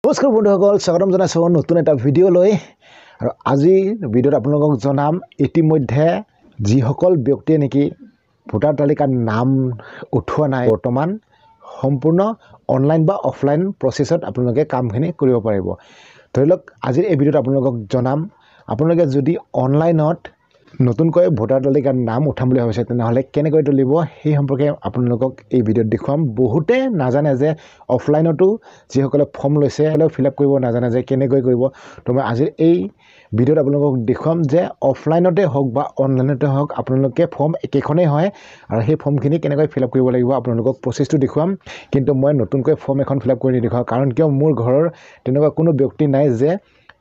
নমস্কাৰ বন্ধুসকল, স্বাগতম জনাইছোঁ নতুন এটা ভিডিঅ' লৈ। আৰু আজিৰ ভিডিঅ'ত আপোনালোকক জনাম ইতিমধ্যে যিসকল ব্যক্তিয়ে নেকি ভোটাৰ তালিকাত নাম উঠোৱা নাই, বৰ্তমান সম্পূৰ্ণ অনলাইন বা অফলাইন প্ৰচেছত আপোনালোকে কামখিনি কৰিব পাৰিব। ধৰি লওক আজিৰ এই ভিডিঅ'ত আপোনালোকক জনাম, আপোনালোকে যদি অনলাইনত নতুনকৈ ভোটাৰ তালিকাত নাম উঠাম বুলি ভাবিছে তেনেহ'লে কেনেকৈ তুলিব সেই সম্পৰ্কে আপোনালোকক এই ভিডিঅ'ত দেখুৱাম। বহুতে নাজানে যে অফলাইনতো যিসকলে ফৰ্ম লৈছে ফিল আপ কৰিব নাজানে যে কেনেকৈ কৰিব। তো মই আজিৰ এই ভিডিঅ'ত আপোনালোকক দেখুৱাম যে অফলাইনতে হওক বা অনলাইনতে হওক আপোনালোকে ফৰ্ম একেখনেই হয় আৰু সেই ফৰ্মখিনি কেনেকৈ ফিল আপ কৰিব লাগিব আপোনালোকক প্ৰচেছটো দেখুৱাম। কিন্তু মই নতুনকৈ ফৰ্ম এখন ফিল আপ কৰি নিদেখাওঁ, কাৰণ কিয় মোৰ ঘৰৰ তেনেকুৱা কোনো ব্যক্তি নাই যে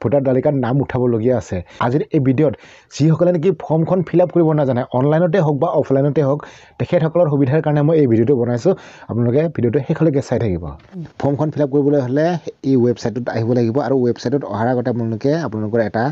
ভোটাৰ তালিকাত নাম উঠাবলগীয়া আছে। আজিৰ এই ভিডিঅ'ত যিসকলে নেকি ফৰ্মখন ফিল আপ কৰিব নাজানে, অনলাইনতে হওক বা অফলাইনতে হওক, তেখেতসকলৰ সুবিধাৰ কাৰণে মই এই ভিডিঅ'টো বনাইছোঁ। আপোনালোকে ভিডিঅ'টো শেষলৈকে চাই থাকিব। ফৰ্মখন ফিল আপ কৰিবলৈ হ'লে এই ৱেবছাইটটোত আহিব লাগিব আৰু ৱেবছাইটত অহাৰ আগতে আপোনালোকৰ এটা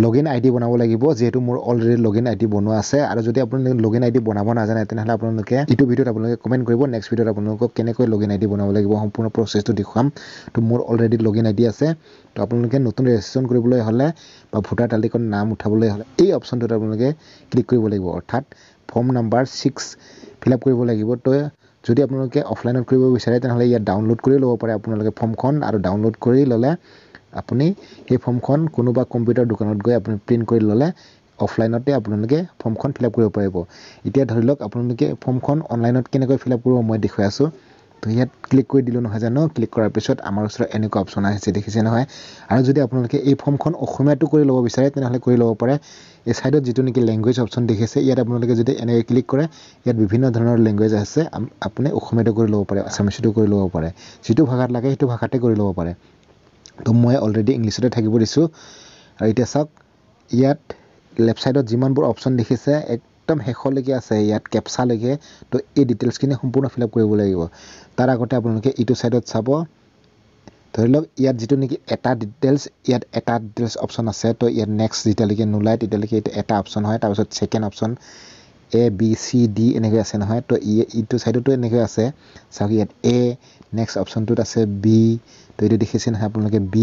লগইন আই ডি বনাব লাগিব, যিহেতু মোৰ অলৰেডি লগইন আই ডি বনোৱা আছে। আৰু যদি আপোনালোকে লগইন আই ডি বনাব নাজানে তেনেহ'লে আপোনালোকে এইটো ভিডিঅ'ত আপোনালোকে কমেণ্ট কৰিব। নেক্সট ভিডিঅ'ত আপোনালোকক কেনেকৈ লগইন আই ডি বনাব লাগিব সম্পূৰ্ণ প্ৰচেছটো দেখুৱাম। তো মোৰ অলৰেডি লগইন আই ডি আছে। তো আপোনালোকে নতুন ৰেজিষ্ট্ৰেশ্যন কৰিবলৈ হ'লে বা ভোটাৰ তালিকাত নাম উঠাবলৈ হ'লে এই অপশ্যনটোত আপোনালোকে ক্লিক কৰিব লাগিব, অৰ্থাৎ ফৰ্ম নাম্বাৰ 6 ফিল আপ কৰিব লাগিব। তো যদি আপোনালোকে অফলাইনত কৰিব বিচাৰে তেনেহ'লে ইয়াত ডাউনলোড কৰি ল'ব পাৰে আপোনালোকে ফৰ্মখন, আৰু ডাউনলোড কৰি ল'লে আপুনি সেই ফৰ্মখন কোনোবা কম্পিউটাৰ দোকানত গৈ আপুনি প্ৰিণ্ট কৰি ল'লে অফলাইনতে আপোনালোকে ফৰ্মখন ফিল আপ কৰিব পাৰিব। এতিয়া ধৰি লওক আপোনালোকে ফৰ্মখন অনলাইনত কেনেকৈ ফিল আপ কৰিব মই দেখুৱাই আছোঁ। তো ইয়াত ক্লিক কৰি দিলোঁ নহয় জানো। ক্লিক কৰাৰ পিছত আমাৰ ওচৰত এনেকুৱা অপশ্যন আহিছে, দেখিছে নহয়। আৰু যদি আপোনালোকে এই ফৰ্মখন অসমীয়াটো কৰি ল'ব বিচাৰে তেনেহ'লে কৰি ল'ব পাৰে। এই ছাইডত যিটো নেকি লেংগুৱেজ অপশ্যন দেখিছে, ইয়াত আপোনালোকে যদি এনেকৈ ক্লিক কৰে ইয়াত বিভিন্ন ধৰণৰ লেংগুৱেজ আছে। আপুনি অসমীয়াটো কৰি ল'ব পাৰে, আছামিছটো কৰি ল'ব পাৰে, যিটো ভাষাত লাগে সেইটো ভাষাতে কৰি ল'ব পাৰে। তো মই অলৰেডি ইংলিছতে থাকিব দিছোঁ। আৰু এতিয়া চাওক, ইয়াত লেফ্ট ছাইডত যিমানবোৰ অপশ্যন দেখিছে একদম শেষলৈকে আছে, ইয়াত কেপচালৈকে। তো এই ডিটেইলছখিনি সম্পূৰ্ণ ফিল আপ কৰিব লাগিব। তাৰ আগতে আপোনালোকে এইটো ছাইডত চাব, ধৰি লওক ইয়াত যিটো নেকি এটা ডিটেইলছ অপশ্যন আছে। তো ইয়াত নেক্সট যেতিয়ালৈকে নোলায় তেতিয়ালৈকে এইটো এটা অপশ্যন হয়। তাৰপিছত ছেকেণ্ড অপশ্যন ABCD এনেকৈ আছে নহয়। তো ইটো ছাইডতো এনেকৈ আছে, চাওক ইয়াত A, নেক্সট অপশ্যনটোত আছে B। তো এইটো দেখিছে নহয় আপোনালোকে B,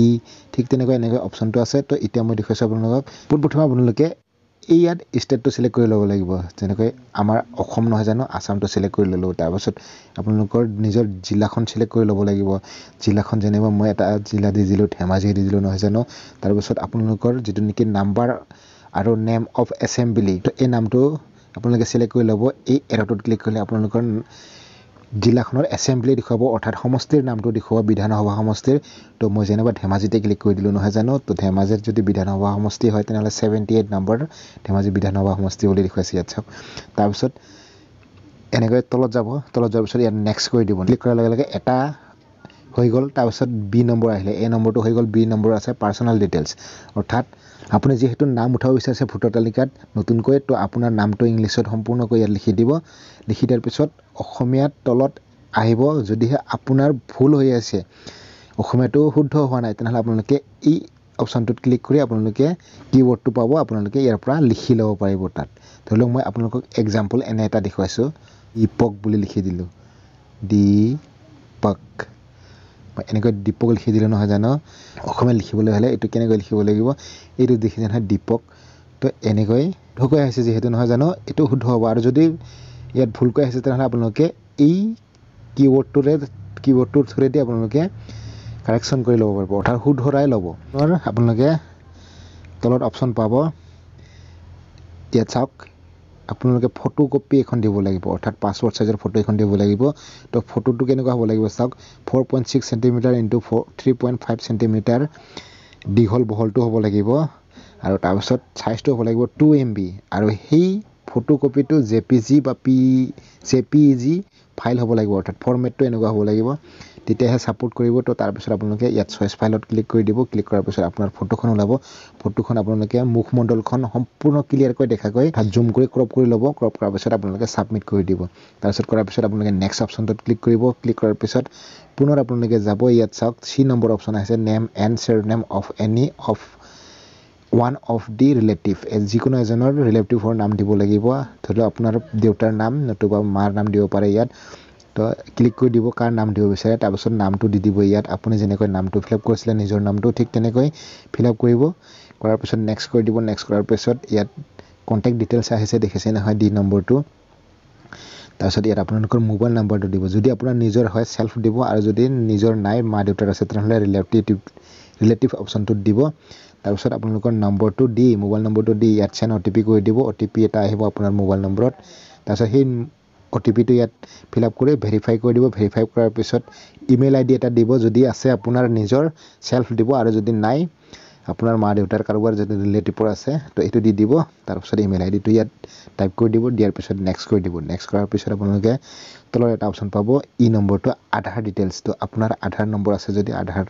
ঠিক তেনেকৈ এনেকৈ অপশ্যনটো আছে। তো এতিয়া মই দেখুৱাইছোঁ আপোনালোকক। পোনপ্ৰথমে আপোনালোকে এই ইয়াত ষ্টেটটো চিলেক্ট কৰি ল'ব লাগিব, যেনেকৈ আমাৰ অসম নহয় জানো, আছামটো চিলেক্ট কৰি ল'লোঁ। তাৰপাছত আপোনালোকৰ নিজৰ জিলাখন চিলেক্ট কৰি ল'ব লাগিব। জিলাখন যেনিবা মই এটা জিলা দি দিলোঁ, ধেমাজি দি দিলোঁ নহয় জানো। তাৰপিছত আপোনালোকৰ যিটো নেকি নাম্বাৰ আৰু নেম অফ এছেম্বলি, তো এই নামটো আপোনালোকে চিলেক্ট কৰি ল'ব। এই এৰ'টোত ক্লিক কৰিলে আপোনালোকৰ জিলাখনৰ এছেম্বলি দেখুৱাব, অৰ্থাৎ সমষ্টিৰ নামটো দেখুৱাব, বিধানসভা সমষ্টিৰ। তো মই যেনিবা ধেমাজিতে ক্লিক কৰি দিলোঁ নহয় জানো। তো ধেমাজিত যদি বিধানসভা সমষ্টি হয় তেনেহ'লে 78 নম্বৰ ধেমাজি বিধানসভা সমষ্টি বুলি দেখুৱাইছে ইয়াত চাওক। তাৰপিছত এনেকৈ তলত যাব, তলত যোৱাৰ পিছত ইয়াত নেক্সট কৰি দিব। ক্লিক কৰাৰ লগে লগে এটা হৈ গ'ল। তাৰপিছত B নম্বৰ আহিলে, A নম্বৰটো হৈ গ'ল, B নম্বৰ আছে পাৰ্চনেল ডিটেইলছ, অৰ্থাৎ আপুনি যিহেতু নাম উঠাব বিচাৰিছে ভোটাৰ তালিকাত নতুনকৈ, তো আপোনাৰ নামটো ইংলিছত সম্পূৰ্ণকৈ ইয়াত লিখি দিব। লিখি দিয়াৰ পিছত অসমীয়াত তলত আহিব। যদিহে আপোনাৰ ভুল হৈ আছে, অসমীয়াটো শুদ্ধ হোৱা নাই, তেনেহ'লে আপোনালোকে এই অপশ্যনটোত ক্লিক কৰি আপোনালোকে কিৱৰ্ডটো পাব, আপোনালোকে ইয়াৰ পৰা লিখি ল'ব পাৰিব তাত। ধৰি লওক মই আপোনালোকক এক্সাম্পল এনে এটা দেখুৱাইছোঁ, দীপক বুলি লিখি দিলোঁ, দীপক, এনেকৈ দীপক লিখি দিলোঁ নহয় জানো। অসমীয়াত লিখিবলৈ হ'লে এইটো কেনেকৈ লিখিব লাগিব, এইটো দেখিছে নহয় দীপক। তো এনেকৈ শুদ্ধকৈ আহিছে যিহেতু নহয় জানো, এইটো শুদ্ধ হ'ব। আৰু যদি ইয়াত ভুলকৈ আহিছে তেনেহ'লে আপোনালোকে এই কিৱৰ্ডটোৰ থ্ৰুৱেদি আপোনালোকে কাৰেকশ্যন কৰি ল'ব পাৰিব, অৰ্থাৎ শুধৰাই ল'ব। আপোনালোকে তলত অপশ্যন পাব, ইয়াত চাওক আপোনালোকে ফটো কপি এখন দিব লাগিব, অৰ্থাৎ পাছপৰ্ট চাইজৰ ফটো এখন দিব লাগিব। তো ফটোটো কেনেকুৱা হ'ব লাগিব চাওক, 4.6 চেণ্টিমিটাৰ ইনটু 3.5 চেণ্টিমিটাৰ দীঘল বহলটো হ'ব লাগিব। আৰু তাৰপিছত চাইজটো হ'ব লাগিব 2 MB। আৰু সেই ফটো কপিটো JPG বা JPEG ফাইল হ'ব লাগিব, অৰ্থাৎ ফৰ্মেটটো এনেকুৱা হ'ব লাগিব, তেতিয়াহে ছাপোৰ্ট কৰিব। তো তাৰপিছত আপোনালোকে ইয়াত চইচ ফাইলত ক্লিক কৰি দিব। ক্লিক কৰাৰ পিছত আপোনাৰ ফটোখন ওলাব। ফটোখন আপোনালোকে মুখমণ্ডলখন সম্পূৰ্ণ ক্লিয়াৰকৈ দেখাকৈ জুম কৰি ক্ৰপ কৰি ল'ব। ক্ৰপ কৰাৰ পিছত আপোনালোকে ছাবমিট কৰি দিব। তাৰপিছত কৰাৰ পিছত আপোনালোকে নেক্সট অপশ্যনটোত ক্লিক কৰিব। ক্লিক কৰাৰ পিছত পুনৰ আপোনালোকে যাব, ইয়াত চাওক C নম্বৰ অপশ্যন আহিছে, name and surname of any of one of the relative, যিকোনো এজনৰ ৰিলেটিভৰ নাম দিব লাগিব। ধৰি লওক আপোনাৰ দেউতাৰ নাম নতুবা মাৰ নাম দিব পাৰে ইয়াত। তো ক্লিক কৰি দিব কাৰ নাম দিব বিচাৰে তাৰপিছত নামটো দি দিব ইয়াত আপুনি যেনেকৈ নামটো ফিল আপ কৰিছিলে নিজৰ নামটো ঠিক তেনেকৈ ফিল আপ কৰিব কৰাৰ পিছত নেক্সট কৰি দিব নেক্সট কৰাৰ পিছত ইয়াত কন্টেক্ট ডিটেইলছ আহিছে দেখিছে নহয় ডি নম্বৰটো তাৰপিছত ইয়াত আপোনালোকৰ মোবাইল নাম্বাৰটো দিব যদি আপোনাৰ নিজৰ হয় সেলফ দিব আৰু যদি নিজৰ নাই মা দেউতাৰ আছে তেনেহলে ৰিলেটিভ অপচনটোত দিব তাৰপিছত আপোনালোকৰ নম্বৰটো দি মোবাইল নম্বৰটো দি ইয়াত চেন OTP কৰি দিব OTP এটা আহিব আপোনাৰ মোবাইল নম্বৰত তাৰপিছত সেই OTP টো ইয়াত ফিল আপ কৰি ভেৰিফাই কৰি দিব ভেৰিফাই কৰাৰ পিছত ইমেইল আইডি এটা দিব যদি আছে আপোনাৰ নিজৰ সেলফ দিব আৰু যদি নাই আপোনাৰ মা দেউতাৰ কাৰোবাৰ যদি ৰিলেটিভৰ আছে তো এটো দি দিব তাৰপিছত ইমেইল আইডিটো ইয়াত টাইপ কৰি দিব দিয়াৰ পিছত নেক্সট কৰি দিব নেক্সট কৰাৰ পিছত আপোনালোকে তলৰ এটা অপচন পাব ই নম্বৰটো আধাৰ ডিটেইলছটো আপোনাৰ আধাৰ নম্বৰ আছে যদি আধাৰ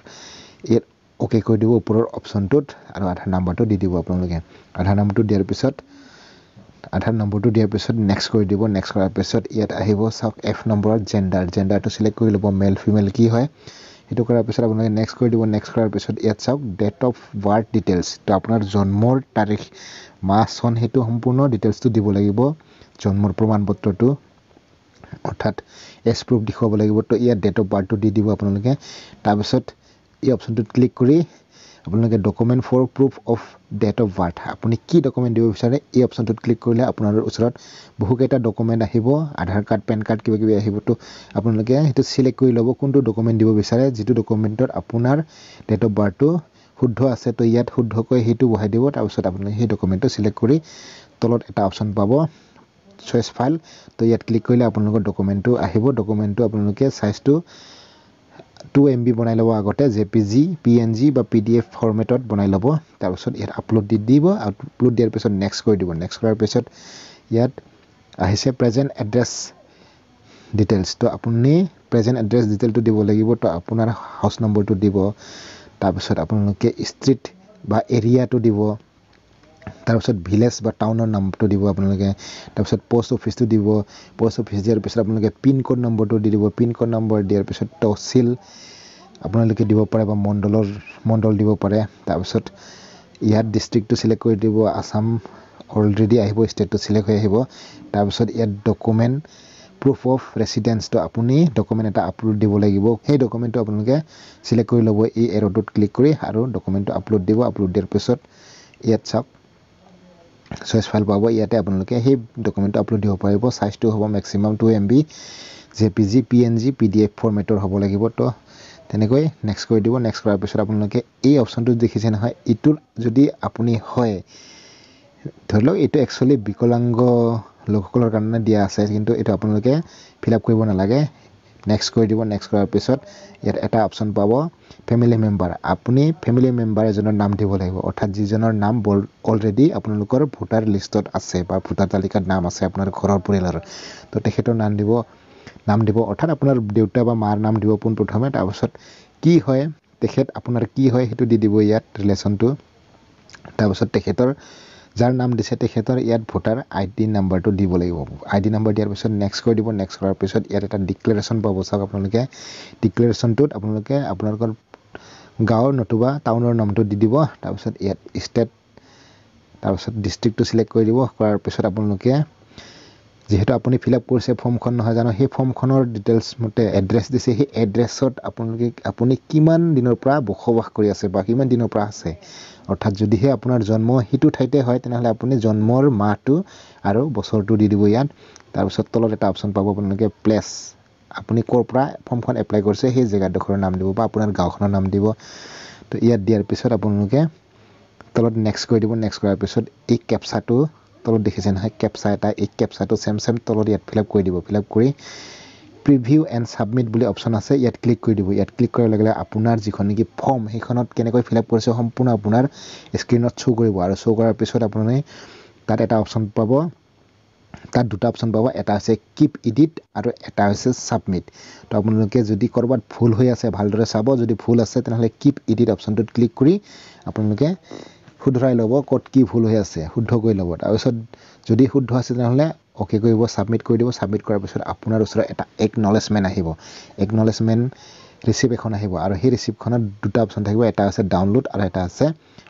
ইয়াত ওকে কৰি দিব ওপৰৰ অপচনটোত আৰু আধাৰ নাম্বাৰটো দি দিব আপোনালোকে আধাৰ নাম্বাৰটো দিয়াৰ পিছত নেক্সট কৰি দিব নেক্সট কৰাৰ পিছত ইয়াত আহিব চাওক F নম্বৰত জেন্ডাৰটো সিলেক্ট কৰি ল'ব মেল ফিমেল কি হয় এটো কৰাৰ পিছত আপোনালোকে নেক্সট কৰি দিব নেক্সট কৰাৰ পিছত ইয়াত চাওক ডেট অফ বাৰ্থ ডিটেইলছ তো আপোনাৰ জন্মৰ তাৰিখ মাহ চন হেতু সম্পূৰ্ণ ডিটেইলছটো দিব লাগিব জন্মৰ প্ৰমাণপত্ৰটো অৰ্থাৎ এছ প্ৰুফ দেখুৱাব লাগিব তো ইয়াত ডেট অফ বাৰ্থটো দি দিব আপোনালোকে তাৰ পিছত এই অপচনটোত ক্লিক কৰি আপোনালোকে document for proof of date of birth আপুনি কি ডকুমেন্ট দিব বিচাৰে এই অপচনটোত ক্লিক কৰিলে আপোনাৰ ওচৰত বহুকেইটা ডকুমেন্ট আহিব আধাৰ কাৰ্ড পেন কাৰ্ড কিবা কিবি আহিব তো আপোনালোকে হেতু সিলেক্ট কৰি ল'ব কোনটো ডকুমেন্ট দিব বিচাৰে যেটো ডকুমেন্টত আপোনাৰ ডেট অফ বাৰ্থটো শুদ্ধ আছে তো ইয়াত শুদ্ধকৈ হেতু বহাই দিব তাৰ পিছত আপুনি সেই ডকুমেন্টটো সিলেক্ট কৰি তলত এটা অপচন পাব চয়েস ফাইল তো ইয়াত ক্লিক কৰিলে আপোনালোকৰ ডকুমেন্টটো আহিব ডকুমেন্টটো আপোনালোকে সাইজটো 2 MB বনাই লব আগতে JPG PNG বা PDF ফৰমেটত বনাই লব তাৰ পিছত ইয়াত আপলোড দি দিব আপলোড দিয়াৰ পিছত নেক্সট কৰি দিব নেক্সট কৰাৰ পিছত ইয়াত আহিছে প্ৰেজেন্ট এড্ৰেছ ডিটেইলছ তো আপুনি প্ৰেজেন্ট এড্ৰেছ ডিটেইলটো দিব লাগিব তো আপোনাৰ হাউস নম্বৰটো দিব তাৰ পিছত আপোনালোকে ষ্ট্ৰীট বা এৰিয়াটো দিব তাৰ পিছত ভিলেজ বা টাউনৰ নামটো দিব আপোনালোকে তাৰ পিছত পোষ্ট অফিসটো দিব পোষ্ট অফিস দিয়াৰ পিছত আপোনালোকে পিন কোড নম্বৰটো দি দিব পিন কোড নম্বৰ দিয়াৰ পিছত তহসিল আপোনালোকে দিব পাৰে বা মণ্ডল দিব পাৰে তাৰ পিছত ইয়াত ডিস্ট্ৰিক্টটো সিলেক্ট কৰি দিব আসাম অলৰেডি আহিব ষ্টেটটো সিলেক্ট হৈ আহিব তাৰ পিছত ইয়াত ডকুমেন্ট proof of residence তো আপুনি ডকুমেন্ট এটা আপলোড দিব লাগিব সেই ডকুমেন্টটো আপোনালোকে সিলেক্ট কৰি ল'ব এই এৰোটোত ক্লিক কৰি আৰু ডকুমেন্টটো আপলোড দিব আপলোড দিয়াৰ পিছত ইয়াত চাওক চয়েস ফাইল পাব ইয়াতে আপোনালোকে সেই ডকুমেন্টটো আপলোড দিব পাৰিব সাইজটো হ'ব maximum 2 MB JPG PNG PDF ফৰমেটৰ হ'ব লাগিব তো তেনেকৈ নেক্সট কৰি দিব নেক্সট কৰাৰ পিছত আপোনালোকে এই অপচনটো দেখিছে নহয় ইটোৰ যদি আপুনি হয় ধৰক এটো একচুয়ালি বিকলাঙ্গ লোকসকলৰ কাৰণে দিয়া আছে কিন্তু এটো আপোনালোকে ফিল আপ কৰিব নালাগে নেক্সট কৰি দিব নেক্সট কৰাৰ পিছত ইয়াত এটা অপচন পাব ফ্যামিলি মেম্বাৰ আপুনি ফ্যামিলি মেম্বাৰ এজনৰ নাম দিব লাগিব অৰ্থাৎ যিজনৰ নাম অলৰেডি আপোনালোকৰ ভোটাৰ লিষ্টত আছে বা ভোটাৰ তালিকাত নাম আছে আপোনাৰ ঘৰৰ পৰিয়ালৰ তো তেখেতৰ নাম দিব অৰ্থাৎ আপোনাৰ দেউতা বা মাৰ নাম দিব পোন প্ৰথমে তাৰ পিছত কি হয় তেখেত আপোনাৰ কি হয় হেতু দি দিব ইয়াত ৰিলেশনটো তাৰ পিছত তেখেতৰ যাৰ নাম দিছে তেখেতৰ ইয়াত ভোটাৰ আইডি নাম্বাৰটো দিব লাগিব আইডি নাম্বাৰ দিয়াৰ পিছত নেক্সট কৰি দিব নেক্সট কৰাৰ পিছত ইয়াত এটা ডিক্লেৰেচন পাব চাওক আপোনালোকে ডিক্লেৰেচনটোত আপোনালোকে আপোনালোকৰ গাঁৱৰ নতুবা টাউনৰ নামটো দি দিব তাৰ পিছত ইয়াত ষ্টেট তাৰ পিছত ডিস্ট্ৰিক্টটো সিলেক্ট কৰি দিব কৰাৰ পিছত আপোনালোকে যেহেতু আপুনি ফিল আপ কৰিছে ফৰ্মখন নহয় জানো সেই ফৰ্মখনৰ ডিটেইলছ মতে এড্ৰেছ দিছে সেই এড্ৰেছত আপুনি কিমান দিনৰ পৰা বসবাস কৰি আছে বা কিমান দিনৰ পৰা আছে অৰ্থাৎ যদিহে আপোনাৰ জন্ম হিটু ঠাইতে হয় তেনেহলে আপুনি জন্মৰ মাহটো আৰু বছৰটো দি দিব ইয়াত তাৰ পিছত তলত এটা অপচন পাব আপোনালোকে প্লেস আপুনি কৰ পৰা ফৰ্মখন এপ্লাই কৰিছে সেই জায়গাডোখৰৰ নাম দিব বা আপোনাৰ গাঁওখনৰ নাম দিব তো ইয়াত দিয়াৰ পিছত আপোনালোকে তলত নেক্সট কৰি দিব নেক্সট কৰাৰ পিছত এই ক্যাপচাটো তলত দেখিছে নহয় ক্যাপচা এটা এই ক্যাপচাটো সেম তলত ইয়াত ফিল আপ কৰি দিব ফিল আপ কৰি প্ৰিভিউ এণ্ড সাবমিট বুলি অপচন আছে ইয়াত ক্লিক কৰি দিব ইয়াত ক্লিক কৰাৰ লগে লগে আপোনাৰ যিখন নেকি ফৰ্ম সেইখনত কেনেকৈ ফিল আপ কৰিছে সম্পূৰ্ণ আপোনাৰ স্ক্ৰিনত শো কৰিব আৰু শো কৰাৰ পিছত আপুনি তাত এটা অপচন পাব তাত দুটা অপচন পাব এটা আছে কিপ এডিট আৰু এটা আছে সাবমিট তো আপোনালোকে যদি কৰবাত ভুল হৈ আছে ভালদৰে চাব যদি ভুল আছে তেনেহলে কিপ এডিট অপচনটোত ক্লিক কৰি আপোনালোকে শুধৰাই ল'ব কত কি ভুল হৈ আছে শুদ্ধ কৰি ল'ব তাৰ পিছত যদি শুদ্ধ আছে তেনেহলে ওকে কৰিব সাবমিট কৰি দিব সাবমিট কৰাৰ পিছত আপোনাৰ ওচৰত এটা একনলেজমেন্ট আহিব একনলেজমেন্ট ৰিসিভ এখন আহিব আৰু সেই ৰিসিভখনত দুটা অপচন থাকিব এটা আছে ডাউনলোড আৰু এটা আছে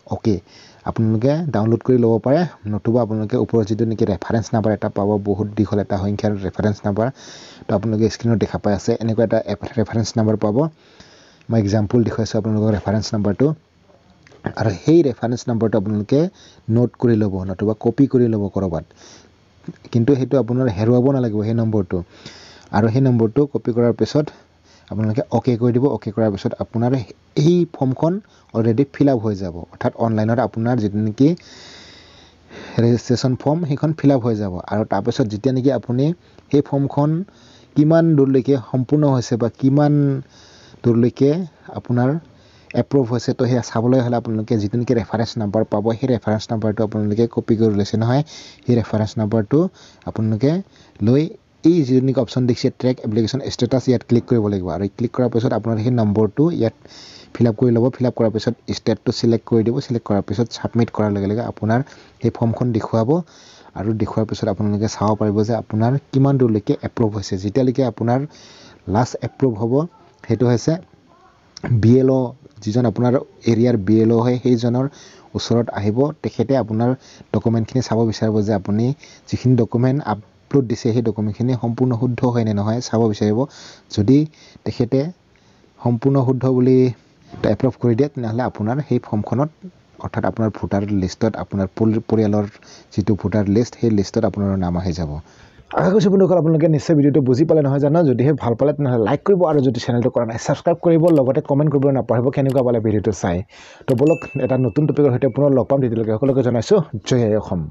অ'কে আপোনালোকে ডাউনলোড কৰি ল'ব পাৰে নতুবা আপোনালোকে ওপৰত যিটো নেকি ৰেফাৰেঞ্চ নাম্বাৰ এটা পাব বহুত দীঘল এটা সংখ্যাৰ ৰেফাৰেঞ্চ নাম্বাৰ তো আপোনালোকে স্ক্ৰীনত দেখা পাই আছে এনেকুৱা এটা ৰেফাৰেঞ্চ নাম্বাৰ পাব মই এক্সাম্পল দেখুৱাইছোঁ আপোনালোকৰ ৰেফাৰেঞ্চ নাম্বাৰটো আৰু সেই ৰেফাৰেঞ্চ নাম্বাৰটো আপোনালোকে নোট কৰি ল'ব নতুবা কপি কৰি ল'ব ক'ৰবাত কিন্তু সেইটো আপোনাৰ হেৰুৱাব নালাগিব সেই নম্বৰটো আৰু সেই নম্বৰটো কপি কৰাৰ পিছত আপোনালোকে অ'কে কৰি দিব অ'কে কৰাৰ পিছত আপোনাৰ এই ফৰ্মখন অলৰেডি ফিল আপ হৈ যাব অৰ্থাৎ অনলাইনত আপোনাৰ যিটো নেকি ৰেজিষ্ট্ৰেশ্যন ফৰ্ম সেইখন ফিল আপ হৈ যাব আৰু তাৰপিছত যেতিয়া নেকি আপুনি সেই ফৰ্মখন কিমান দূৰলৈকে সম্পূৰ্ণ হৈছে বা কিমান দূৰলৈকে আপোনাৰ এপ্ৰুভ হৈছে তো সেয়া চাবলৈ হ'লে আপোনালোকে যিটো নেকি ৰেফাৰেঞ্চ নাম্বাৰ পাব সেই ৰেফাৰেঞ্চ নাম্বাৰটো আপোনালোকে কপি কৰি লৈছে নহয় সেই ৰেফাৰেঞ্চ নাম্বাৰটো আপোনালোকে লৈ এই যিটো নেকি অপশ্যন দেখিছে ট্ৰেক এপ্লিকেশ্যন ষ্টেটাছ ইয়াত ক্লিক কৰিব লাগিব আৰু ক্লিক কৰাৰ পিছত আপোনাৰ সেই নম্বৰটো ইয়াত ফিল আপ কৰি ল'ব ফিল আপ কৰাৰ পিছত ষ্টেটটো চিলেক্ট কৰি দিব চিলেক্ট কৰাৰ পিছত ছাবমিট কৰাৰ লগে লগে আপোনাৰ সেই ফৰ্মখন দেখুৱাব আৰু দেখুৱাৰ পিছত আপোনালোকে চাব পাৰিব যে আপোনাৰ কিমান দূৰলৈকে এপ্ৰুভ হৈছে যেতিয়ালৈকে আপোনাৰ লাষ্ট এপ্ৰুভ হ'ব সেইটো হৈছে BLO যিজন আপোনাৰ এৰিয়াৰ BLO হয় সেইজনৰ ওচৰত আহিব তেখেতে আপোনাৰ ডকুমেণ্টখিনি চাব বিচাৰিব যে আপুনি যিখিনি ডকুমেণ্ট আপলোড দিছে সেই ডকুমেণ্টখিনি সম্পূৰ্ণ শুদ্ধ হয় নে নহয় চাব বিচাৰিব যদি তেখেতে সম্পূৰ্ণ শুদ্ধ বুলি এপ্ৰুভ কৰি দিয়ে তেনেহ'লে আপোনাৰ সেই ফৰ্মখনত অৰ্থাৎ আপোনাৰ ভোটাৰ লিষ্টত আপোনাৰ পৰিয়ালৰ যিটো ভোটাৰ লিষ্ট সেই লিষ্টত আপোনাৰ নাম আহি যাব আশা কৰিছোঁ বন্ধুসকল আপোনালোকে নিশ্চয় ভিডিঅ'টো বুজি পালে নহয় জানো যদিহে ভাল পালে তেনেহ'লে লাইক কৰিব আৰু যদি চেনেলটো কৰা নাই ছাবস্ক্ৰাইব কৰিব লগতে কমেণ্ট কৰিবলৈ নাপাহৰিব কেনেকুৱা পালে ভিডিঅ'টো চাই তো বলক এটা নতুন টপিকৰ সৈতে পুনৰ লগ পাম তেতিয়ালৈকে সকলোকে জনাইছোঁ জয় অসম